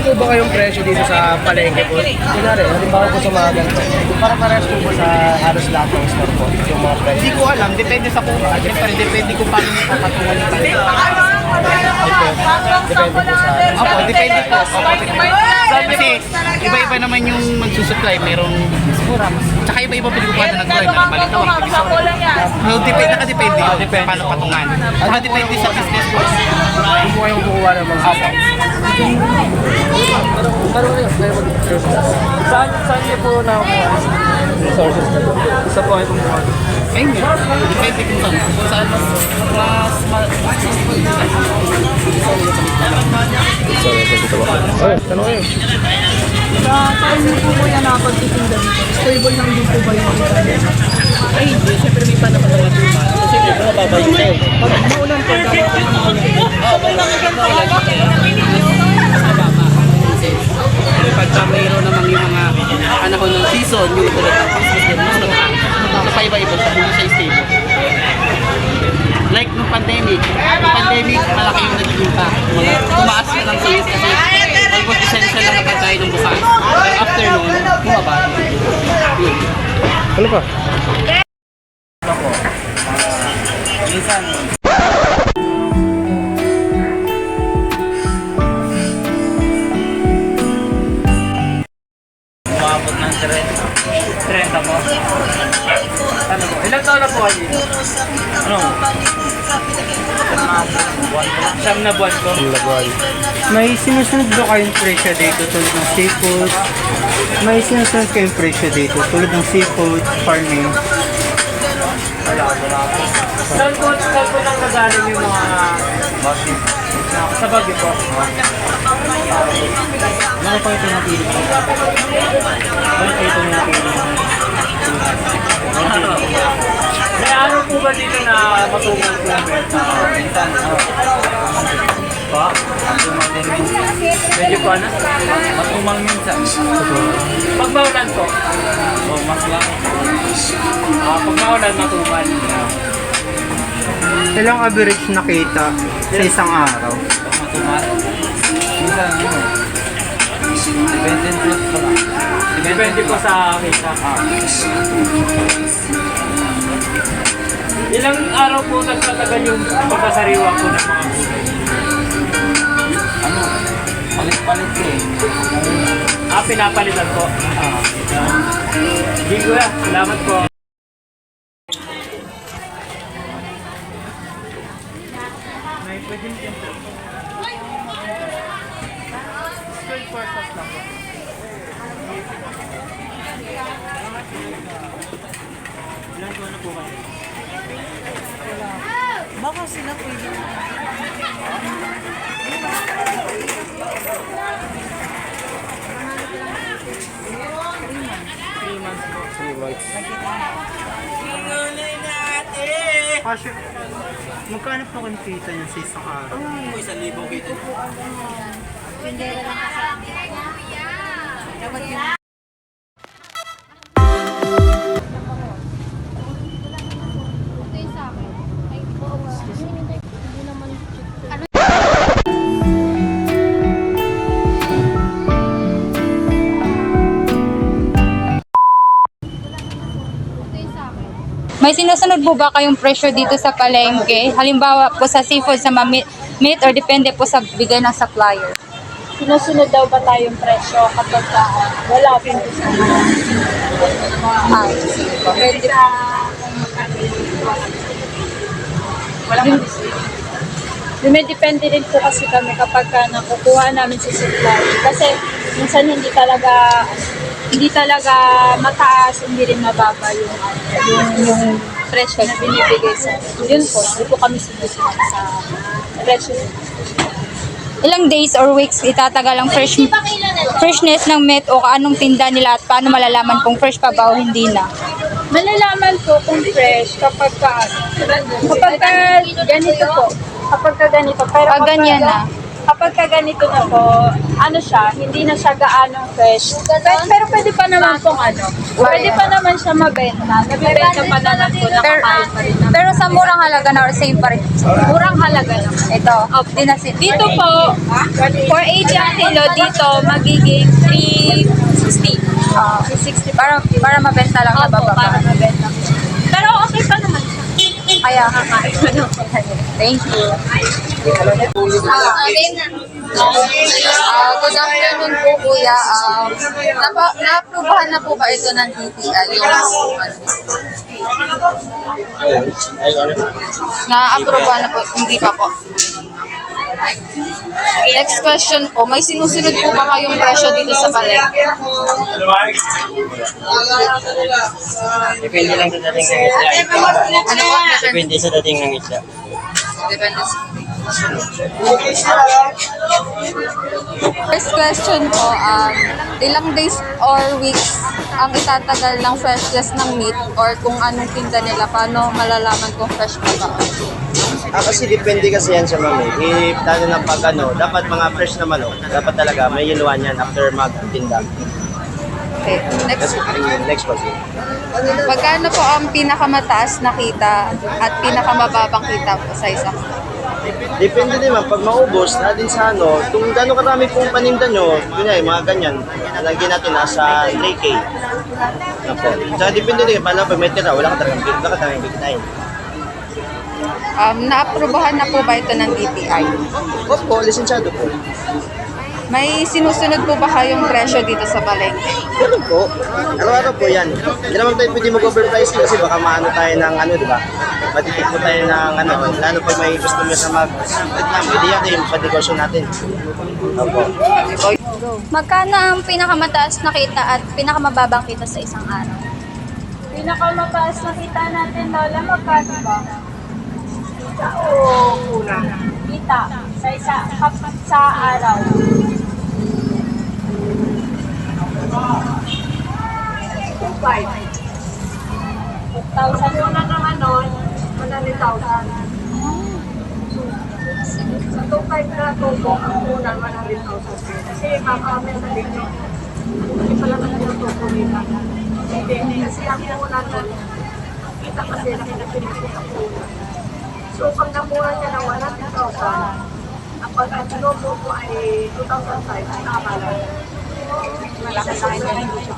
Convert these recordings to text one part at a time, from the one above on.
po ba kayong presyo dito sa palengke po? Kunwari, halimbawa po sa mga ganito. Parang parehas po ba sa halos lahat ng store po? Yung mga presyo? Hindi ko alam, depende sa kuha. Siyempre, depende kung paano mo papatungan yung tayo. Depende po sa... Opo, depende po. Kasi iba-iba naman yung magsusupply. Merong mura. Tsaka iba-iba pinagkukuha ng toy. Malitaw ang pag-isura. Depende, nakadepende yun. Paano patungan. Tsaka depende sa business ko. Kung po kayong kukuha ng mga... Opo. Parang kayo saan niyo po nakukuha? Resources na po. Isa po kayo kumuha. Ayun yun. Depende kung saan. Kung saan mas Sorry, dito ba? Oh, tanong kayo. Saan niyo po kuya nakapagtitinda dito? Stable lang din po ba yung kita niya? ay hindi. Siyempre may panahon naman yung mga. Kasi may mga babayin tayo. Pag maulan po, Pagka mayroon namang yung mga panahon ng season, yung tulad ng business din, mas mataas. So, paiba-iba siya, hindi siya stable. Like nung pandemic, malaki yung naging impact. Tumaas yun ng sales kasi almost essential lang na pagkain ng bukas. Pero after nun, bumaba. Yun. Ano pa? Minsan, umabot ng 30 mo? Ano po? Ilang taon na po kayo dito? Ano? Siyam na buwan ko. Ang lagway. May sinusunod ba kayong presyo dito tulad ng seafood? May sinusunod kayong presyo dito tulad ng seafood, farming? Wala po. Saan po nang nagaling yung mga sa Baguio po? Ano pa ito napili mo? Ano pa ito napili mo? May araw po ba dito na matungkol po yung benta? Minsan, pa? Medyo pa na? Matumang minsan. Pag maulan po? Mas lang. Pag maulan, matumal. Ilang average nakita sa isang araw? Matumal? Minsan, depende po sa depende po sa kita. Ilang araw po nagtatagal yung pagkasariwa po ng mga gulay? Ano? Palit-palit po eh. Pinapalitan po? Hindi kuya, salamat po. May pwedeng tempo. 12 pesos lang po. Ilan po na po kayo? baka sila pwede. Kasi, magkano po kita niya sa isang araw? 1,000 kita. Tindera lang kasi. Dapat yun. May sinusunod po ba kayong presyo dito sa palengke? Halimbawa po sa seafood, sa meat, or depende po sa bigay ng supplier? Sinusunod daw ba tayong presyo kapag wala po sa Pwede. Dumidepende din po kasi kami kapag nakukuha namin sa supply. Kasi minsan hindi talaga mataas, hindi rin mababa yung presyo na binibigay sa yun po, hindi po kami sinusunod sa presyo. Ilang days or weeks itatagal ang freshness ng meat o anong tinda nila at paano malalaman kung fresh pa ba o hindi na? Malalaman po kung fresh kapag ganito po. Kapag ganito. Pero Ganyan na. kapag ka ganito na po, ano siya, hindi na siya gaanong fresh. Pero pwede pa naman pong pwede pa naman siya mabenta. Nabibenta pa naman po, nakakain pa rin naman. Pero sa murang halaga na or same pa rin? Murang halaga naman. Ito, dinasin. Dito po, 480 ang kilo. Dito, magiging 360. 360 Para mabenta lang na Opo, bababa. para mabenta. Pero okay pa naman siya. Kaya, Kakain pa naman. thank you. Good afternoon po, kuya. Na-approvehan na po ba ito ng DTI? Na-approvehan na po? Hindi pa po. Next question po, may sinusunod po ba kayong presyo dito sa palengke? Depende lang sa dating ng isla. Ano po? Depende sa dating ng isla. Depende sa First question po, ilang days or weeks ang itatagal ng freshness ng meat or kung anong tinda nila, paano malalaman kung fresh pa ba? Kasi depende kasi yan sa mami. Lalo na pag dapat mga fresh na manok. Dapat talaga may yiluan yan after magtinda. Okay, next. Next question. Magkano po ang pinakamataas na kita at pinakamababang kita po sa isang? Depende din man, pag maubos, na din sa kung gano'ng karami pong paninda nyo, yun mga ganyan, nalagyan natin nasa 3K. Napo. Saka depende din, paano pag may tira, wala ka talagang kikitain. Na-approvehan na po ba ito ng DTI? Opo, lisensyado po. May sinusunod po ba kayong presyo dito sa palengke? Ganun po. Araw-araw po yan. Hindi naman tayo pwede mag-overprice kasi baka maano tayo ng di ba? Matitik po tayo ng lalo pag may customer na mag-reklamo, hindi yan yung patigosyo natin. Opo. Magkano ang pinakamataas na kita at pinakamababang kita sa isang araw? Pinakamataas na kita natin, Lola, magkano ba? Kita o kulang? Kita. Sa araw. 6,000 mo na naman nun, 100,000. Sa 2,500 na tubo, ang una 100,000. Kasi kami sa dito, hindi pala naman yung tubo nila. Hindi, kasi ang una nun, kita kasi nakikita ang una. So pag namuha niya ng 100,000, ang pag-ano po ay 2,500, tama lang. Malaki sa kanya hindi siya.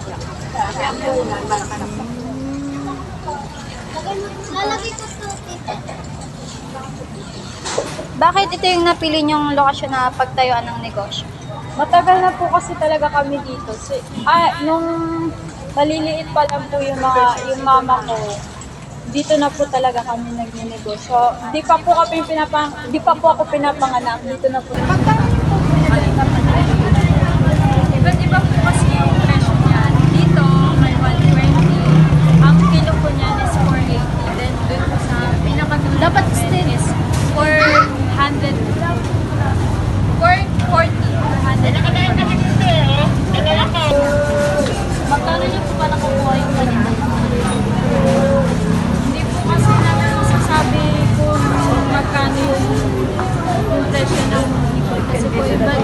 Kasi ang una, malaki na po. Bakit ito yung napili niyong lokasyon na pagtayuan ng negosyo? Matagal na po kasi talaga kami dito. Nung maliliit pa lang po yung mama ko, dito na po talaga kami nagninegosyo. Di pa po ako pinapanganak. Dito na po. Iba po kasi yung presyo niya. Dito, may 120. Ang kilo po niyan is 480. Then, dun po sa pinakadulo. Dapat still is 400. 440. 400. Magkano niyo po ba nakukuha yung kanina? Hindi po kasi namin masasabi kung magkano yung presyo ng ipon. Kasi po iba,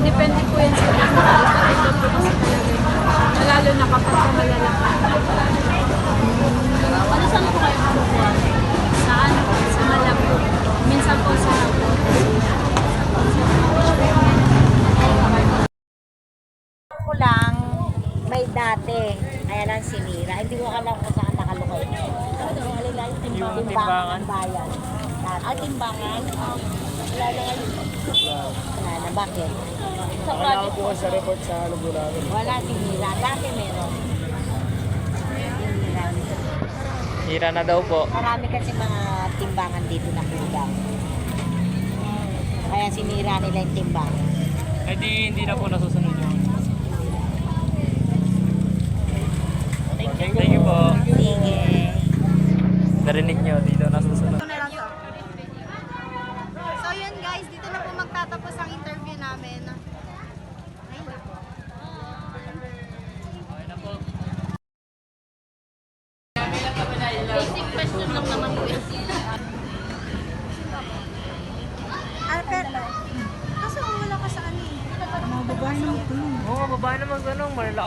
depende po yan sa ipon. Ito po kasi talaga. Lalo na kapag malalaki. Ano saan po kayo makukuha? Saan? Sa Malabo. Minsan po sa Malabo. Ko lang may dati, ayan ang sinira. Hindi ko alam kung saan nakalukay. Alila yung timbangan ng bayan. Timbangan? Wala na ngayon. Wala na, bakit? Wala ko po sa report sa Lugulagan. Wala, sinira. Dati meron. Sinira. Hira na daw po. Marami kasi mga timbangan dito na kulang. Kaya sinira nila yung timbangan. Eh hindi na po nasusunod yun. Thank you po. Sige. Narinig nyo, dito nasusunod. So yun guys, dito na po magtatapos ang interview namin. Basic question lang naman po yan. Pero, kaso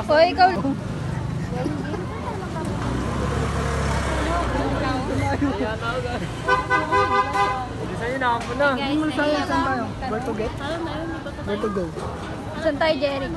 O, ikaw. Saan tayo, Jerry?